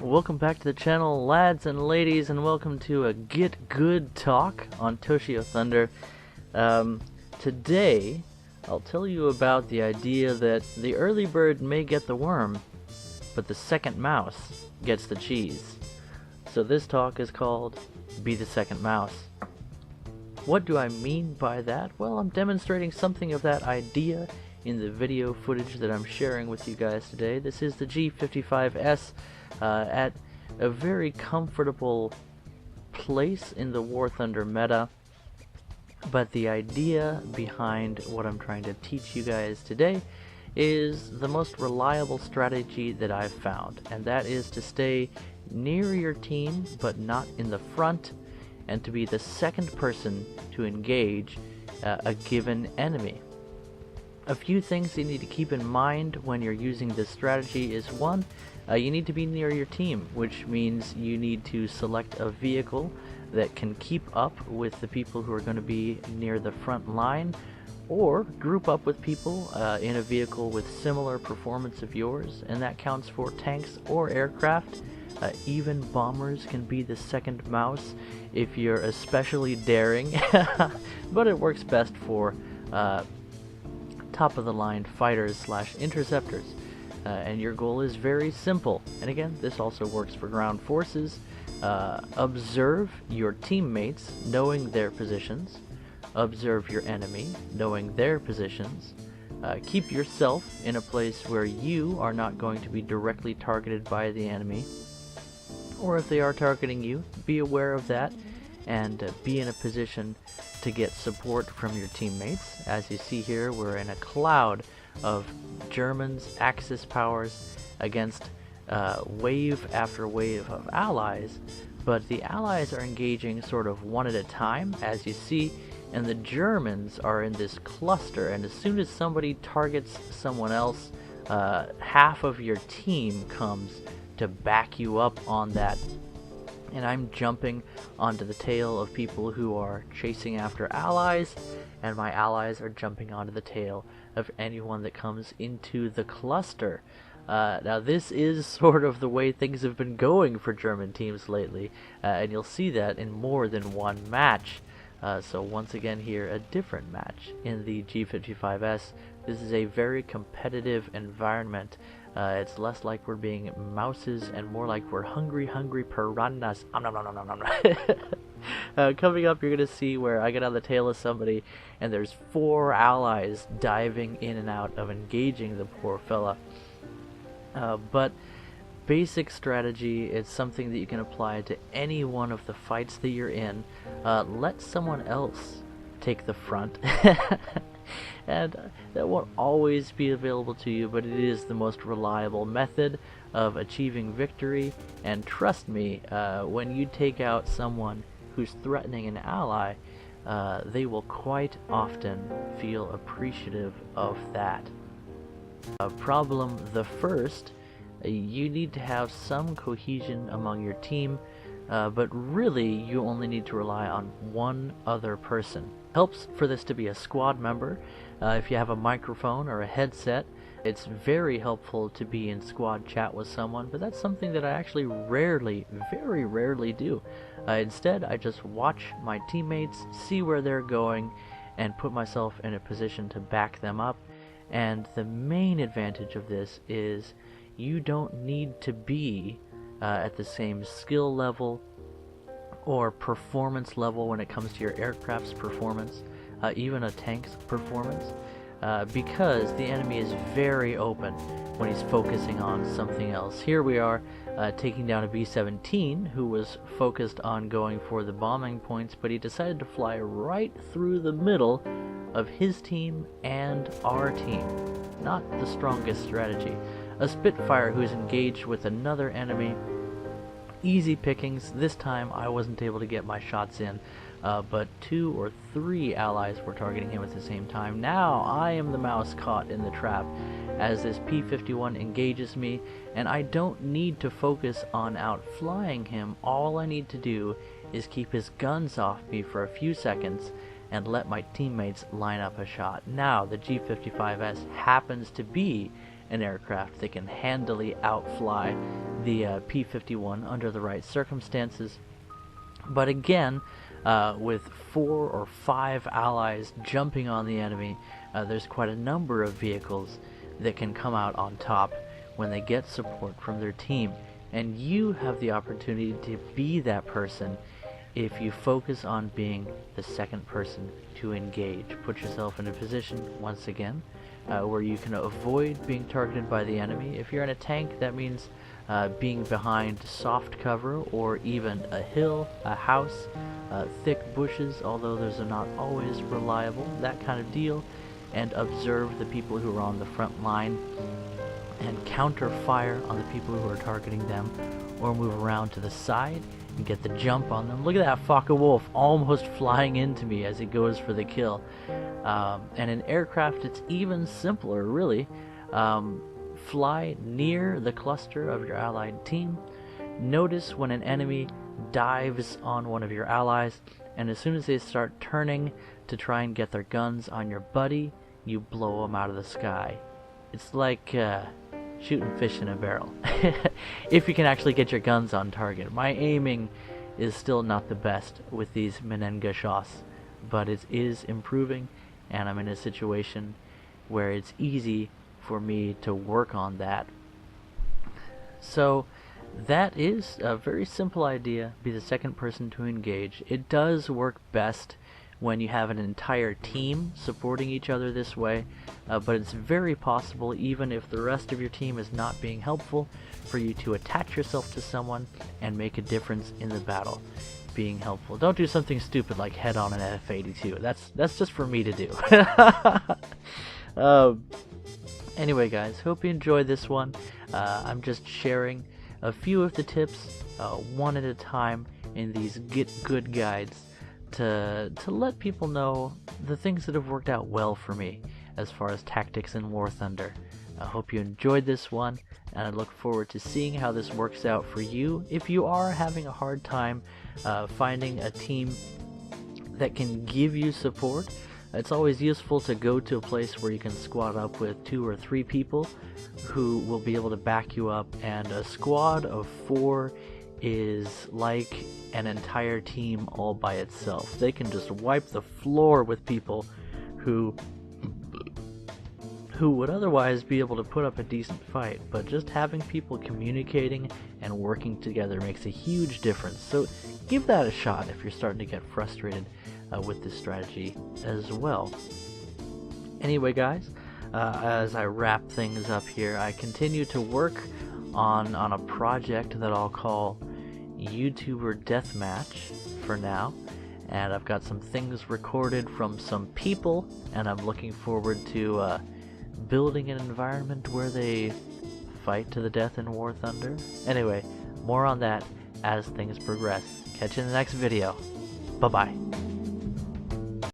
Welcome back to the channel, lads and ladies, and welcome to a Get Good talk on Toshio Thunder. Today, I'll tell you about the idea that the early bird may get the worm, but the second mouse gets the cheese. So this talk is called Be the Second Mouse. What do I mean by that? Well, I'm demonstrating something of that idea in the video footage that I'm sharing with you guys today. This is the G55S at a very comfortable place in the War Thunder meta, but the idea behind what I'm trying to teach you guys today is the most reliable strategy that I've found, and that is to stay near your team but not in the front, and to be the second person to engage a given enemy. A few things you need to keep in mind when you're using this strategy is one, you need to be near your team, which means you need to select a vehicle that can keep up with the people who are going to be near the front line, or group up with people in a vehicle with similar performance of yours, and that counts for tanks or aircraft. Even bombers can be the second mouse if you're especially daring, but it works best for top of the line fighters / interceptors. And your goal is very simple, and again, this also works for ground forces. Observe your teammates, knowing their positions. Observe your enemy, knowing their positions. Keep yourself in a place where you are not going to be directly targeted by the enemy, or if they are targeting you, be aware of that, and be in a position to get support from your teammates. As you see here, we're in a cloud of Germans, Axis powers against wave after wave of allies, but the allies are engaging sort of one at a time, as you see, and the Germans are in this cluster, and as soon as somebody targets someone else, half of your team comes to back you up on that. And I'm jumping onto the tail of people who are chasing after allies, and my allies are jumping onto the tail of anyone that comes into the cluster. Now this is sort of the way things have been going for German teams lately, and you'll see that in more than one match. So once again here, a different match in the G55S. This is a very competitive environment. It's less like we're being mouses and more like we're hungry piranhas. Coming up, you're going to see where I get on the tail of somebody and there's 4 allies diving in and out of engaging the poor fella. But basic strategy, it's something that you can apply to any one of the fights that you're in. Let someone else take the front. And that won't always be available to you, but it is the most reliable method of achieving victory. And trust me, when you take out someone who's threatening an ally, they will quite often feel appreciative of that. Problem the first, you need to have some cohesion among your team, but really you only need to rely on one other person. Helps for this to be a squad member. If you have a microphone or a headset, it's very helpful to be in squad chat with someone, but that's something that I actually very rarely do. Instead, I just watch my teammates, see where they're going, and put myself in a position to back them up. And the main advantage of this is you don't need to be at the same skill level or performance level when it comes to your aircraft's performance, even a tank's performance, because the enemy is very open when he's focusing on something else. Here we are taking down a B-17 who was focused on going for the bombing points, but he decided to fly right through the middle of his team and our team. Not the strongest strategy. A Spitfire who's engaged with another enemy, easy pickings. This time I wasn't able to get my shots in, but 2 or 3 allies were targeting him at the same time. Now I am the mouse caught in the trap as this P-51 engages me, and I don't need to focus on outflying him. All I need to do is keep his guns off me for a few seconds and let my teammates line up a shot. Now the G55S happens to be an aircraft that can handily outfly the P-51 under the right circumstances. But again, with 4 or 5 allies jumping on the enemy, there's quite a number of vehicles that can come out on top when they get support from their team. And you have the opportunity to be that person if you focus on being the second person to engage. Put yourself in a position, once again, where you can avoid being targeted by the enemy. If you're in a tank, that means being behind soft cover or even a hill, a house, thick bushes, although those are not always reliable, that kind of deal, and observe the people who are on the front line and counter fire on the people who are targeting them, or move around to the side and get the jump on them. Look at that Focke-Wulf almost flying into me as he goes for the kill. And in aircraft it's even simpler, really. Fly near the cluster of your allied team. Notice when an enemy dives on one of your allies, and as soon as they start turning to try and get their guns on your buddy, you blow them out of the sky. It's like shooting fish in a barrel. If you can actually get your guns on target. My aiming is still not the best with these Menenga shots, but it is improving, and I'm in a situation where it's easy for me to work on that. So that is a very simple idea, be the second person to engage. It does work best when you have an entire team supporting each other this way, but it's very possible, even if the rest of your team is not being helpful, for you to attach yourself to someone and make a difference in the battle, being helpful. Don't do something stupid like head on an F-82. That's just for me to do. Anyway guys, hope you enjoyed this one. I'm just sharing a few of the tips, one at a time, in these Get Good guides to let people know the things that have worked out well for me as far as tactics in War Thunder. I hope you enjoyed this one, and I look forward to seeing how this works out for you. If you are having a hard time finding a team that can give you support, it's always useful to go to a place where you can squad up with 2 or 3 people who will be able to back you up, and a squad of 4 is like an entire team all by itself. They can just wipe the floor with people who would otherwise be able to put up a decent fight, but just having people communicating and working together makes a huge difference. So give that a shot if you're starting to get frustrated with this strategy as well. Anyway guys, as I wrap things up here, I continue to work on a project that I'll call YouTuber Deathmatch for now, and I've got some things recorded from some people, and I'm looking forward to building an environment where they fight to the death in War Thunder. Anyway, more on that as things progress. Catch you in the next video. Bye bye.